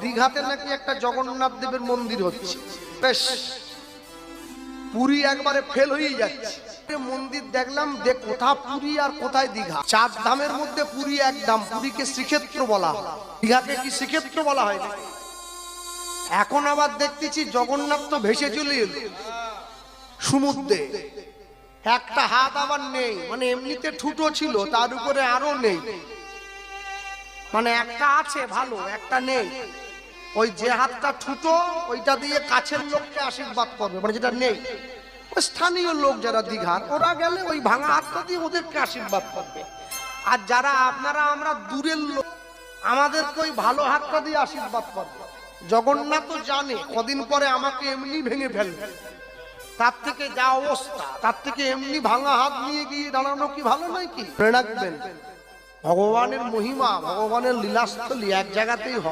দীঘাতে নাকি একটা জগন্নাথ দেবের মন্দির হচ্ছে, বেশ পুরী একবারে ফেল হয়ে যাচ্ছে। মন্দির দেখলাম, দেখ কোথা পুরী আর কোথায় দীঘা। চার ধামের মধ্যে পুরী এক ধাম, পুরীকে শ্রীক্ষেত্র বলা হয়, দীঘাকে কি শ্রীক্ষেত্র বলা হয় না? এখন আবার দেখতেছি জগন্নাথ তো ভেসে চলে এলো সমুদ্রে, একটা হাত আবার নেই, মানে এমনিতে ঠুটো ছিল তার উপরে আরো নেই, মানে একটা আছে ভালো একটা নেই। ওই যে হাতটা ঠুটো ওইটা দিয়ে কাছের লোককে আশীর্বাদ করবে, মানে যেটা নেই ওই স্থানীয় লোক যারা দীঘার, ওরা গেলে ওই ভাঙা হাতটা দিয়ে ওদেরকে আশীর্বাদ করবে। আর যারা আপনারা আমরা দূরের লোক, আমাদেরকে ওই ভালো হাতটা দিয়ে আশীর্বাদ করবে। জগন্নাথ তো জানে কদিন পরে আমাকে এমনি ভেঙে ফেলবে, তার থেকে যা অবস্থা, তার থেকে এমনি ভাঙা হাত নিয়ে গিয়ে দাঁড়ানো কি ভালো নয়? কি মনে রাখবেন, ভগবানের মহিমা, ভগবানের লীলাস্থলী এক জায়গাতেই হয়।